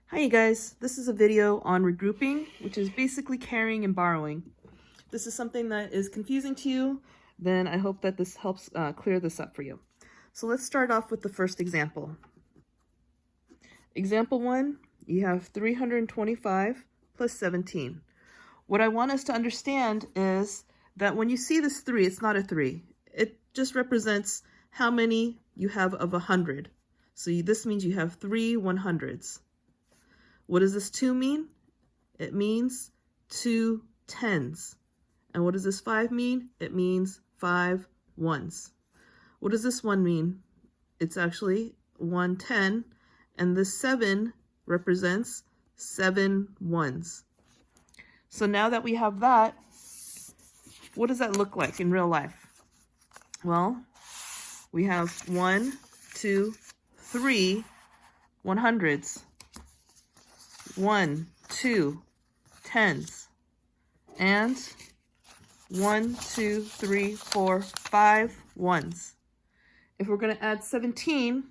Hi you guys, this is a video on regrouping, which is basically carrying and borrowing. If this is something that is confusing to you, then I hope that this helps clear this up for you. So let's start off with the first example. Example 1, you have 325 plus 17. What I want us to understand is that when you see this 3, it's not a 3. It just represents how many you have of 100. So this means you have 3 100s. What does this 2 mean? It means 2 10s. And what does this 5 mean? It means 5 1s. What does this 1 mean? It's actually 1 10, and this 7 represents 7 1s. So now that we have that, what does that look like in real life? Well, we have 1, 2, 3 100s. 1, 2, 10s, and 1, 2, 3, 4, 5 1s. If we're going to add 17,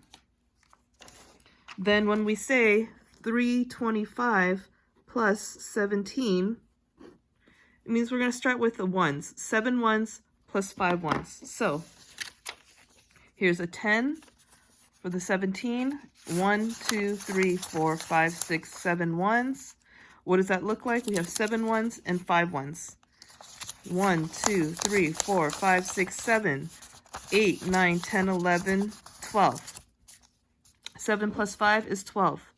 then when we say 325 plus 17, it means we're going to start with the 1s. 7 1s plus 5 1s. So here's a 10 for the 17. 1, 2, 3, 4, 5, 6, 7 1s. What does that look like? We have 7 1s and 5 1s. 1, 2, 3, 4, 5, 6, 7, 8, 9, 10, 11, 12. 7 plus 5 is 12.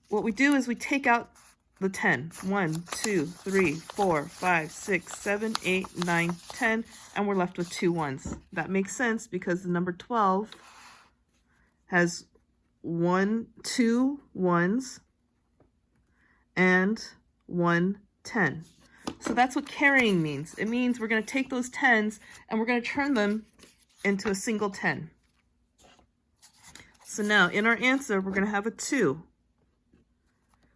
What we do is we take out the 10. 1, 2, 3, 4, 5, 6, 7, 8, 9, 10, and we're left with 2 1s. That makes sense because the number 12 has 2 1s and 1 10. So that's what carrying means. It means we're going to take those 10s and we're going to turn them into a single 10. So now in our answer, we're going to have a 2.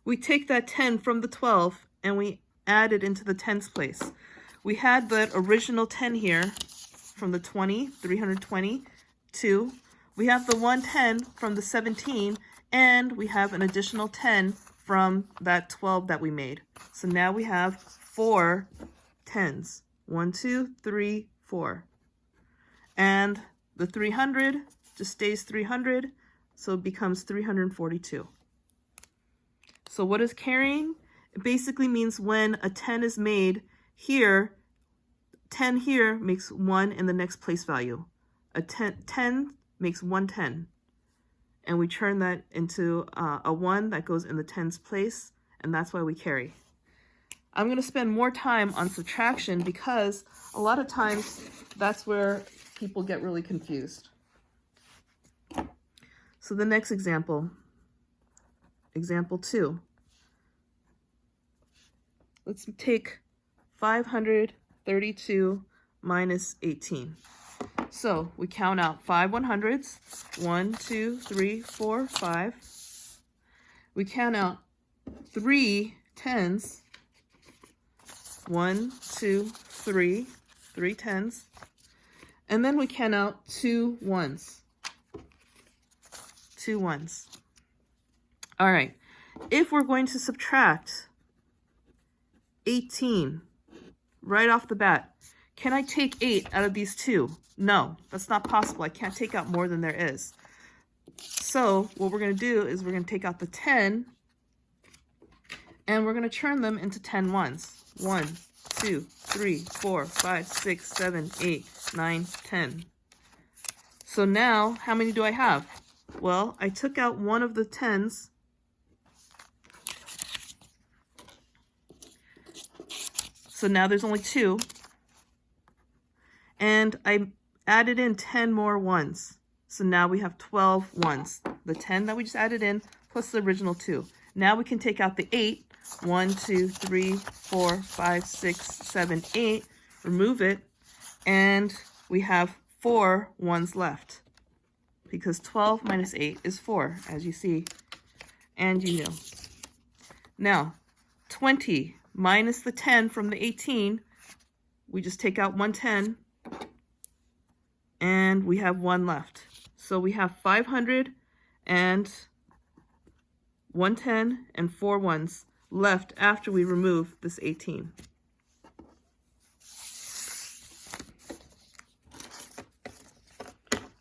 We take that 10 from the 12 and we add it into the tens place. We had the original 10 here from the 20, 320, 2. We have the 110 from the 17, and we have an additional 10 from that 12 that we made. So now we have 4 10s. 1, 2, 3, 4. And the 300 just stays 300, so it becomes 342. So what is carrying? It basically means when a 10 is made here, 10 here makes 1 in the next place value. A 10 makes 110, and we turn that into a 1 that goes in the tens place, and that's why we carry. I'm going to spend more time on subtraction because a lot of times that's where people get really confused. So the next example, example 2. Let's take 532 minus 18. So we count out 5 100s, 1, 2, 3, 4, 5. We count out 3 10s, 1, 2, 3, 3 10s. And then we count out 2 1s, 2 1s. All right, if we're going to subtract 18 right off the bat, can I take 8 out of these 2? No, that's not possible. I can't take out more than there is. So what we're going to do is we're going to take out the 10, and we're going to turn them into 10 1s. 1, 2, 3, 4, 5, 6, 7, 8, 9, 10. So now, how many do I have? Well, I took out one of the 10s. So now there's only 2. And I added in 10 more 1s. So now we have 12 1s. The 10 that we just added in plus the original 2. Now we can take out the 8. 1, 2, 3, 4, 5, 6, 7, 8. Remove it. And we have 4 1s left. Because 12 minus 8 is 4, as you see. And you know. Now, 20 minus the 10 from the 18. We just take out 110. And we have 1 left. So we have 500 and one 10 and 4 ones left after we remove this 18.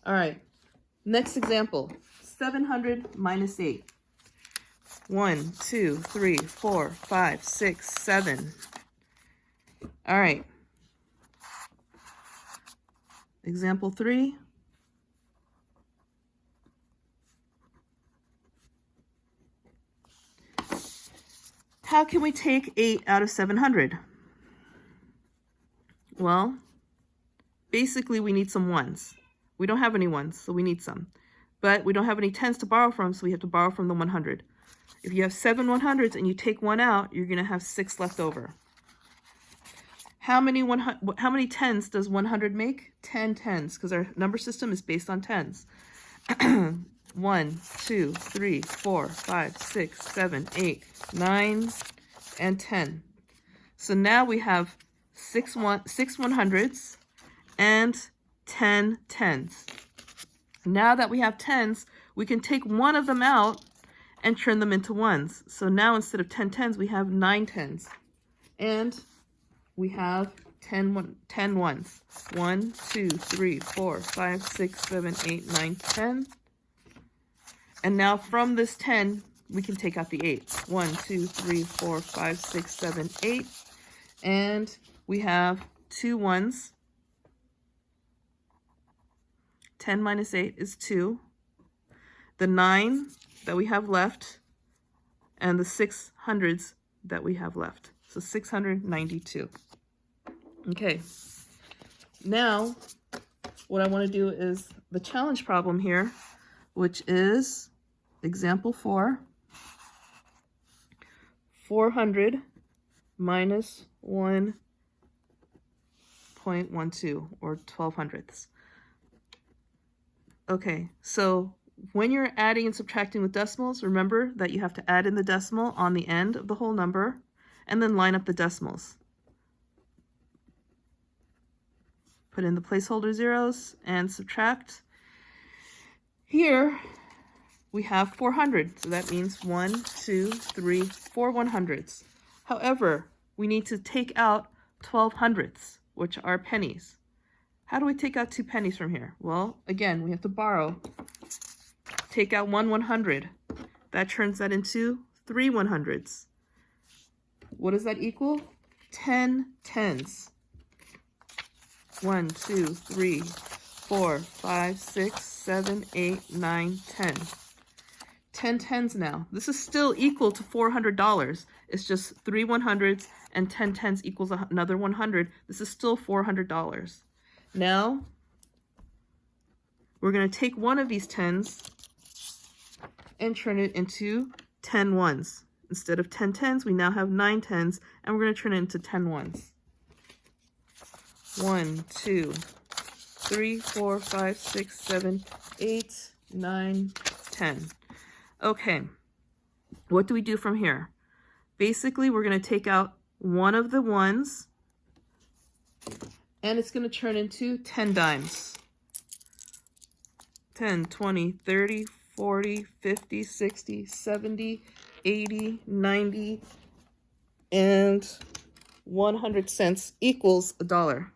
All right, next example, 700 minus 8. 1, 2, 3, 4, 5, 6, 7. All right. Example 3. How can we take 8 out of 700? Well, basically we need some ones. We don't have any ones, so we need some. But we don't have any 10s to borrow from, so we have to borrow from the 100. If you have 7 100s and you take 1 out, you're going to have 6 left over. How many 10s does 100 make? 10 10s, because our number system is based on 10s. 1, 2, 3, 4, 5, 6, 7, 8, 9, and 10. So now we have 6 100s and 10 10s. Now that we have 10s, we can take one of them out and turn them into ones. So now instead of 10 10s, we have 9 10s. And we have 10 ones. 1, 2, 3, 4, 5, 6, 7, 8, 9, 10. And now from this 10, we can take out the 8s. 1, 2, 3, 4, 5, 6, 7, 8. And we have 2 ones. 10 minus 8 is 2. The 9 that we have left, and the 600s that we have left. So 692. Okay. Now, what I want to do is the challenge problem here, which is example 4. 400 minus 1.12, or 1200ths. Okay, so when you're adding and subtracting with decimals, remember that you have to add in the decimal on the end of the whole number, and then line up the decimals. Put in the placeholder zeros and subtract. Here we have 400, so that means 1, 2, 3, 4 100s. However, we need to take out 1200ths, which are pennies. How do we take out 2 pennies from here? Well, again, we have to borrow. Take out 1 100. That turns that into 3 100s. What does that equal? 10 10s. 1, 2, 3, 4, 5, 6, 7, 8, 9, 10. 10 10s now. This is still equal to $400. It's just 3 100s and 10 10s equals another 100. This is still $400. Now, we're going to take one of these 10s and turn it into 10 ones. Instead of 10 10s, we now have 9 10s, and we're going to turn it into 10 ones. 1, 2, 3, 4, 5, 6, 7, 8, 9, 10. Okay, what do we do from here? Basically, we're going to take out one of the ones, and it's going to turn into 10 dimes. 10, 20, 30, 40, 50, 60, 70, 80, 90, and 100 cents equals $1.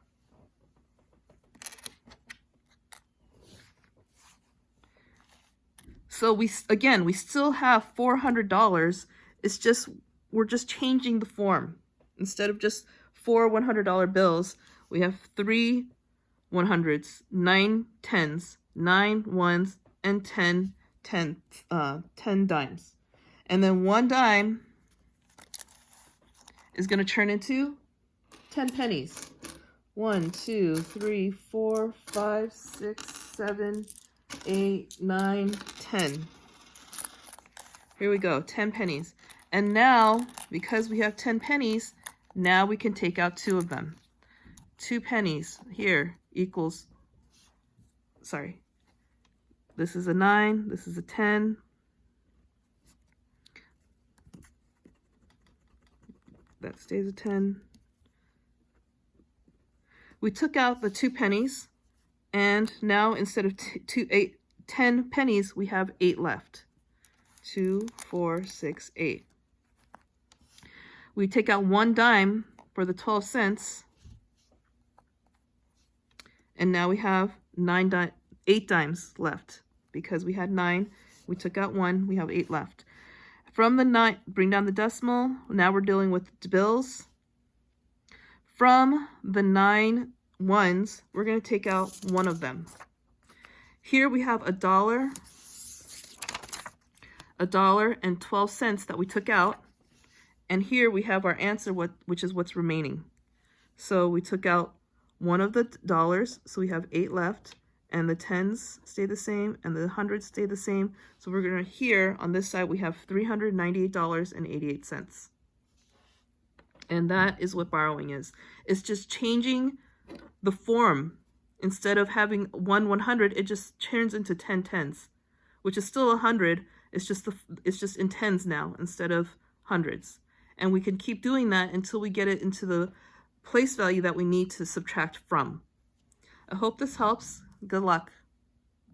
So we still have $400. It's just, we're just changing the form. Instead of just 4 $100 bills, we have 3 100s, 9 10s, 9 ones, and 10 dimes. And then 1 dime is going to turn into 10 pennies. 1, 2, 3, 4, 5, 6, 7, 8, 9, 10. Here we go, 10 pennies. And now, because we have 10 pennies, now we can take out 2 of them. 2 pennies here equals, sorry, this is a 9, this is a 10. That stays a 10. We took out the 2 pennies, and now instead of 10 pennies, we have 8 left. 2, 4, 6, 8. We take out 1 dime for the 12 cents. And now we have 8 dimes left because we had 9. We took out 1. We have 8 left. From the 9, bring down the decimal. Now we're dealing with bills. From the 9 ones, we're going to take out 1 of them. Here we have $1 and 12 cents that we took out. And here we have our answer, which is what's remaining. So we took out 1 of the dollars, so we have 8 left, and the 10s stay the same, and the 100s stay the same. So we're going to, here on this side, we have $398.88. And that is what borrowing is. It's just changing the form. Instead of having 1 100, it just turns into 10 tens, which is still 100. It's just in tens now instead of hundreds. And we can keep doing that until we get it into the place value that we need to subtract from. I hope this helps. Good luck.